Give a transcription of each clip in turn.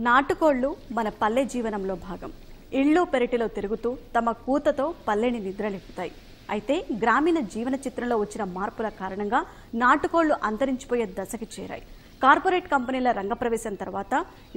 నాటుకోళ్లు మన పల్లె జీవనంలో భాగం. ఇళ్ళు పెరటిలో తిరుగుతూ తమ కూతతో పల్లెని నిద్రలేపుతాయి. అయితే గ్రామీణ జీవన చిత్రంలో వచ్చిన మార్పుల కారణంగా నాటుకోళ్లు అంతరించిపోయే దశకి చేరాయి. కార్పొరేట్ కంపెనీల రంగప్రవేశం తర్వాత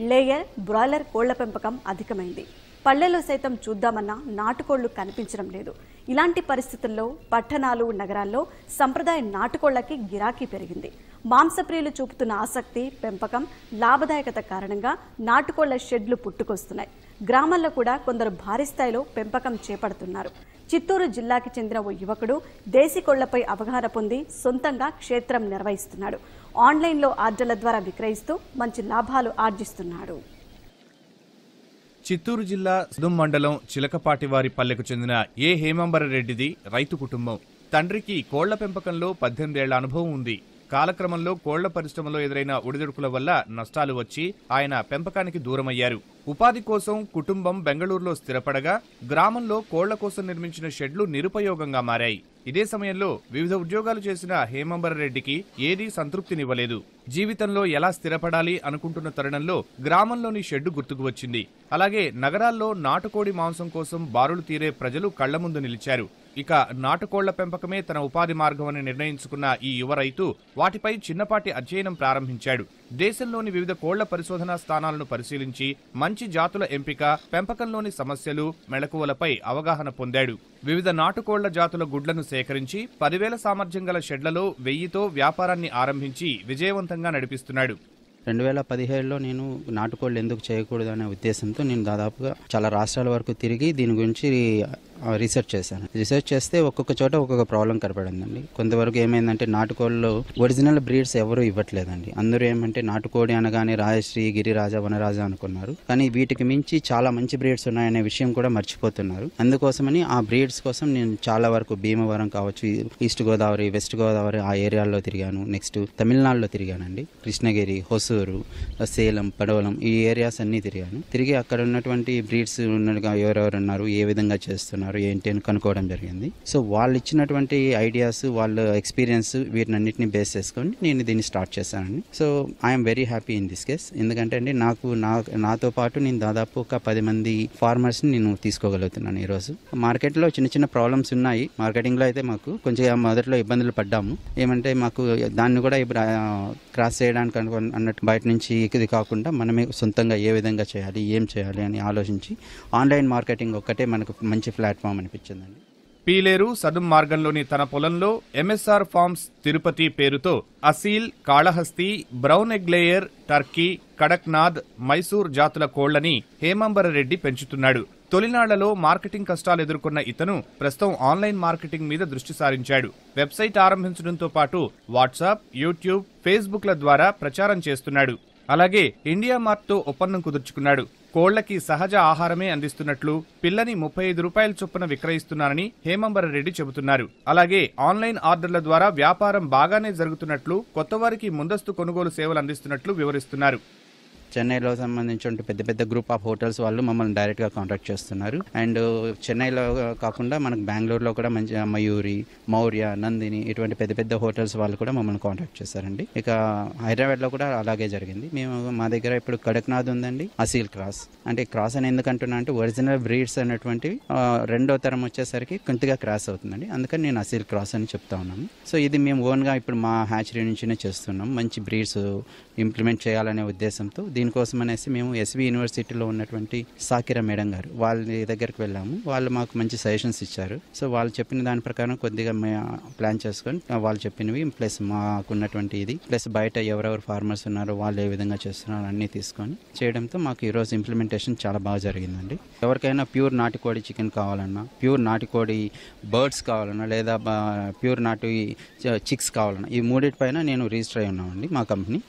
లేయర్, బ్రాయిలర్ కోళ్ల పెంపకం అధికమైంది. పల్లెల్లో సైతం చూద్దామన్నా నాటుకోళ్లు కనిపించడం లేదు. ఇలాంటి పరిస్థితుల్లో పట్టణాలు, నగరాల్లో సంప్రదాయ నాటుకోళ్లకి గిరాకీ పెరిగింది. మాంసప్రియులు చూపుతున్న ఆసక్తి, పెంపకం, లాభదాయకత కారణంగా నాటుకోళ్ల షెడ్లు పుట్టుకొస్తున్నాయి. గ్రామాల్లో కూడా కొందరు భారీ స్థాయిలో పెంపకం చేపడుతున్నారు. చిత్తూరు జిల్లాకి చెందిన ఓ యువకుడు దేశీ కోళ్లపై అవగాహన పొంది సొంతంగా క్షేత్రం నిర్వహిస్తున్నాడు. ఆన్లైన్లో ఆర్డర్ల ద్వారా విక్రయిస్తూ మంచి లాభాలు ఆర్జిస్తున్నాడు. చిత్తూరు జిల్లా సుదుం మండలం చిలకపాటివారి పల్లెకు చెందిన ఏ హేమంబరరెడ్డిది రైతు కుటుంబం. తండ్రికి కోళ్ల పెంపకంలో 18 ఏళ్ల అనుభవం ఉంది. కాలక్రమంలో కోళ్ల పరిశ్రమలో ఎదురైన ఒడిదుడుకుల వల్ల నష్టాలు వచ్చి ఆయన పెంపకానికి దూరమయ్యారు. ఉపాధి కోసం కుటుంబం బెంగళూరులో స్థిరపడగా గ్రామంలో కోళ్ల కోసం నిర్మించిన షెడ్లు నిరుపయోగంగా మారాయి. ఇదే సమయంలో వివిధ ఉద్యోగాలు చేసిన హేమంబరరెడ్డికి ఏదీ సంతృప్తినివ్వలేదు. జీవితంలో ఎలా స్థిరపడాలి అనుకుంటున్న తరుణంలో గ్రామంలోని షెడ్డు గుర్తుకు వచ్చింది. అలాగే నగరాల్లో నాటుకోడి మాంసం కోసం బారులు తీరే ప్రజలు కళ్ల ముందు నిలిచారు. ఇక నాటుకోళ్ల పెంపకమే తన ఉపాధి మార్గమని నిర్ణయించుకున్న ఈ యువ రైతు వాటిపై చిన్నపాటి అధ్యయనం ప్రారంభించాడు. దేశంలోని వివిధ కోళ్ల పరిశోధనా స్థానాలను పరిశీలించి మంచి జాతుల ఎంపిక, పెంపకంలోని సమస్యలు, మెళకువలపై అవగాహన పొందాడు. వివిధ నాటుకోళ్ల జాతుల గుడ్లను సేకరించి 10,000 సామర్థ్యం గల షెడ్లలో 1000తో వ్యాపారాన్ని ఆరంభించి విజయవంతంగా నడిపిస్తున్నాడు. 2017లో నేను నాటుకోళ్ళు ఎందుకు చేయకూడదు అనే ఉద్దేశంతో నేను దాదాపుగా చాలా రాష్ట్రాల వరకు తిరిగి దీని గురించి రీసెర్చ్ చేశాను. రీసెర్చ్ చేస్తే ఒక్కొక్క చోట ఒక్కొక్క ప్రాబ్లం కనపడిందండి. కొంతవరకు ఏమైందంటే నాటుకోళ్ళలో ఒరిజినల్ బ్రీడ్స్ ఎవరు ఇవ్వట్లేదండి. అందరూ ఏమంటే నాటుకోడి అనగానే రాజశ్రీ, గిరిరాజ, వనరాజ అనుకున్నారు. కానీ వీటికి మించి చాలా మంచి బ్రీడ్స్ ఉన్నాయనే విషయం కూడా మర్చిపోతున్నారు. అందుకోసమని ఆ బ్రీడ్స్ కోసం నేను చాలా వరకు భీమవరం కావచ్చు, ఈస్ట్ గోదావరి, వెస్ట్ గోదావరి ఆ ఏరియాల్లో తిరిగాను. నెక్స్ట్ తమిళనాడులో తిరిగానండి. కృష్ణగిరి, హొసూరు, సేలం, పడవలం ఈ ఏరియాస్ అన్ని తిరిగాను. తిరిగి అక్కడ ఉన్నటువంటి బ్రీడ్స్ ఉన్నట్టుగా ఎవరెవరు ఉన్నారు, ఏ విధంగా చేస్తున్నారు ఏంటి అని కనుక్కోవడం జరిగింది. సో వాళ్ళు ఇచ్చినటువంటి ఐడియాస్, వాళ్ళ ఎక్స్పీరియన్స్ వీటినన్నింటినీ బేస్ చేసుకొని నేను దీన్ని స్టార్ట్ చేశానండి. So I'm very happy in this case. ఎందుకంటే అండి నాతో పాటు నేను దాదాపు ఒక 10 మంది ఫార్మర్స్ని నేను తీసుకోగలుగుతున్నాను ఈరోజు. మార్కెట్లో చిన్న చిన్న ప్రాబ్లమ్స్ ఉన్నాయి. మార్కెటింగ్లో అయితే మాకు కొంచెం మొదట్లో ఇబ్బందులు పడ్డాము. ఏమంటే మాకు దాన్ని కూడా ఇప్పుడు క్రాస్ చేయడానికి అన్నట్టు బయట నుంచి ఇది కాకుండా మనమే సొంతంగా ఏ విధంగా చేయాలి, ఏం చేయాలి అని ఆలోచించి ఆన్లైన్ మార్కెటింగ్ ఒక్కటే మనకు మంచి ప్లాట్ఫామ్ అనిపించిందండి. పీలేరు సదుం మార్గంలోని తన పొలంలో ఎంఎస్ఆర్ ఫార్మ్స్ తిరుపతి పేరుతో Aseel, Kalahasti, brown egg layer, Turkey, Kadaknath, Mysore జాతుల కోళ్లని హేమంబరరెడ్డి పెంచుతున్నాడు. తొలినాళ్లలో మార్కెటింగ్ కష్టాలు ఎదుర్కొన్న ఇతను ప్రస్తుతం ఆన్లైన్ మార్కెటింగ్ మీద దృష్టి సారించాడు. వెబ్సైట్ ఆరంభించడంతో పాటు వాట్సాప్, యూట్యూబ్, ఫేస్బుక్ల ద్వారా ప్రచారం చేస్తున్నాడు. అలాగే ఇండియా మార్ట్తో ఒప్పందం కుదుర్చుకున్నాడు. కోళ్లకి సహజ ఆహారమే అందిస్తున్నట్లు, పిల్లని 35 రూపాయల చొప్పున విక్రయిస్తున్నానని హేమంబరరెడ్డి చెబుతున్నారు. అలాగే ఆన్లైన్ ఆర్డర్ల ద్వారా వ్యాపారం బాగానే జరుగుతున్నట్లు, కొత్తవారికి ముందస్తు కొనుగోలు సేవలు అందిస్తున్నట్లు వివరిస్తున్నారు. చెన్నైలో సంబంధించిన పెద్ద పెద్ద గ్రూప్ ఆఫ్ హోటల్స్ వాళ్ళు మమ్మల్ని డైరెక్ట్గా కాంటాక్ట్ చేస్తున్నారు. అండ్ చెన్నైలో కాకుండా మనకు బెంగళూరులో కూడా మంచి మయూరి, మౌర్య, నందిని ఇటువంటి పెద్ద పెద్ద హోటల్స్ వాళ్ళు కూడా మమ్మల్ని కాంటాక్ట్ చేశారండి. ఇక హైదరాబాద్లో కూడా అలాగే జరిగింది. మా దగ్గర ఇప్పుడు కడక్నాథ్ ఉందండి, అసీల్ క్రాస్. అంటే క్రాస్ అని ఎందుకంటున్నా అంటే ఒరిజినల్ బ్రీడ్స్ అనేటువంటివి రెండో తరం వచ్చేసరికి కొద్దిగా క్రాస్ అవుతుందండి. అందుకని నేను అసీల్ క్రాస్ అని చెప్తా ఉన్నాను. సో ఇది మేము ఓన్గా ఇప్పుడు మా హ్యాచరీ నుంచినే చేస్తున్నాం. మంచి బ్రీడ్స్ ఇంప్లిమెంట్ చేయాలనే ఉద్దేశంతో దీనికోసం అనేసి మేము ఎస్వి యూనివర్సిటీలో ఉన్నటువంటి సాకిరా మేడం గారు వాళ్ళ దగ్గరికి వెళ్ళాము. వాళ్ళు మాకు మంచి సజెషన్స్ ఇచ్చారు. సో వాళ్ళు చెప్పిన దాని ప్రకారం కొద్దిగా ప్లాన్ చేసుకొని వాళ్ళు చెప్పినవి ప్లస్ మాకున్నటువంటి ఇది ప్లస్ బయట ఎవరెవరు ఫార్మర్స్ ఉన్నారో వాళ్ళు ఏ విధంగా చేస్తున్నారో అన్నీ తీసుకొని చేయడంతో మాకు ఈరోజు ఇంప్లిమెంటేషన్ చాలా బాగా జరిగిందండి. ఎవరికైనా ప్యూర్ నాటుకోడి చికెన్ కావాలన్నా, ప్యూర్ నాటుకోడి బర్డ్స్ కావాలన్నా, లేదా ప్యూర్ నాటు చిక్స్ కావాలన్నా ఈ మూడింటిపైన నేను రిజిస్టర్ అయి ఉన్నామండి. మా కంపెనీ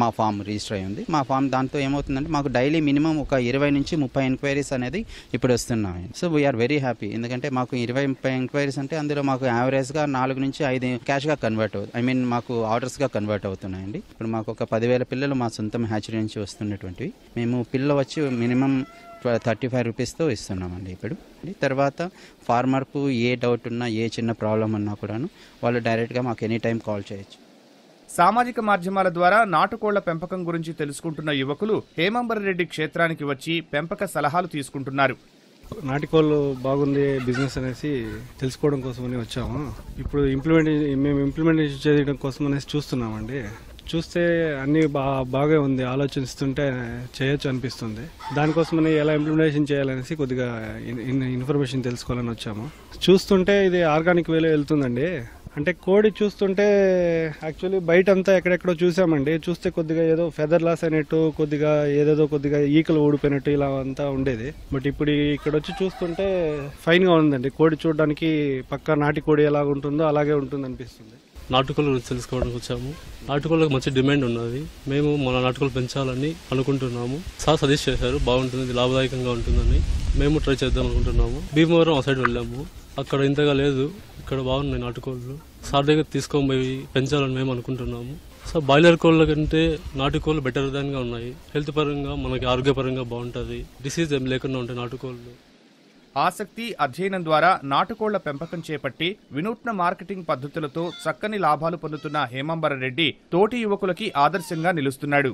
మా ఫామ్ రిజిస్టర్ అయి ఉంది. మా ఫామ్ దాంతో ఏమవుతుందంటే మాకు డైలీ మినిమం ఒక 20 నుంచి 30 ఎంక్వైరీస్ అనేది ఇప్పుడు వస్తున్నాయి. So we're very happy. ఎందుకంటే మాకు 20-30 ఎంక్వైరీస్ అంటే అందులో మాకు యావరేజ్గా 4 నుంచి 5 క్యాష్గా కన్వర్ట్ అవుతుంది. మాకు ఆర్డర్స్గా కన్వర్ట్ అవుతున్నాయండి. ఇప్పుడు మాకు ఒక 10,000 పిల్లలు మా సొంతం హ్యాచరీ నుంచి వస్తున్నటువంటివి. మేము పిల్ల వచ్చి మినిమం 35 రూపీస్తో ఇస్తున్నామండి. ఇప్పుడు తర్వాత ఫార్మర్కు ఏ డౌట్ ఉన్నా, ఏ చిన్న ప్రాబ్లం ఉన్నా కూడాను వాళ్ళు డైరెక్ట్గా మాకు ఎనీ టైం కాల్ చేయొచ్చు. సామాజిక మాధ్యమాల ద్వారా నాటుకోళ్ల పెంపకం గురించి తెలుసుకుంటున్న యువకులు హేమంబరరెడ్డి క్షేత్రానికి వచ్చి పెంపక సలహాలు తీసుకుంటున్నారు. నాటుకోళ్ళు బాగుంది బిజినెస్ అనేసి తెలుసుకోవడం కోసమని వచ్చాము. ఇప్పుడు మేము ఇంప్లిమెంటేషన్ చేయడం కోసం అనేసి చూస్తున్నామండి. చూస్తే అన్ని బాగా ఉంది, ఆలోచిస్తుంటే చేయొచ్చు అనిపిస్తుంది. దానికోసమని ఎలా ఇంప్లిమెంటేషన్ చేయాలనేసి కొద్దిగా ఇన్ఫర్మేషన్ తెలుసుకోవాలని వచ్చాము. చూస్తుంటే ఇది ఆర్గానిక్ వేలో వెళ్తుందండి. అంటే కోడి చూస్తుంటే యాక్చువల్లీ బయట అంతా ఎక్కడెక్కడో చూసామండి. చూస్తే కొద్దిగా ఏదో ఫెదర్ లాస్ అయినట్టు, కొద్దిగా ఈకలు ఊడిపోయినట్టు ఇలా అంతా ఉండేది. బట్ ఇప్పుడు ఇక్కడ వచ్చి చూస్తుంటే ఫైన్ గా ఉందండి. కోడి చూడడానికి పక్కా నాటి కోడి ఎలా ఉంటుందో అలాగే ఉంటుంది అనిపిస్తుంది. నాటుకోళ్ళ గురించి తెలుసుకోవడానికి వచ్చాము. నాటుకోళ్ళకి మంచి డిమాండ్ ఉన్నది. మేము మన నాటుకోళ్ళు పెంచాలని అనుకుంటున్నాము. సార్ సజెస్ట్ చేశారు, బాగుంటుంది, లాభదాయకంగా ఉంటుందని. మేము ట్రై చేద్దాం అనుకుంటున్నాము. భీమవరం ఆ సైడ్ వెళ్ళాము, అక్కడ ఇంతగా లేదు. ఇక్కడ బాగున్నాయి నాటుకోళ్ళు. సార్ దగ్గర తీసుకొని పోయి పెంచాలని మేము అనుకుంటున్నాము. సో బాయిలర్ కోళ్ళ కంటే నాటుకోళ్ళు బెటర్ దాన్గా ఉన్నాయి. హెల్త్ పరంగా మనకి ఆరోగ్యపరంగా బాగుంటుంది. డిసీజ్ ఏం లేకుండా ఉంటాయి నాటుకోళ్ళు. ఆసక్తి, అధ్యయనం ద్వారా నాటుకోళ్ల పెంపకం చేపట్టి వినూత్న మార్కెటింగ్ పద్ధతులతో చక్కని లాభాలు పొందుతున్న హేమంబరరెడ్డి తోటి యువకులకి ఆదర్శంగా నిలుస్తున్నాడు.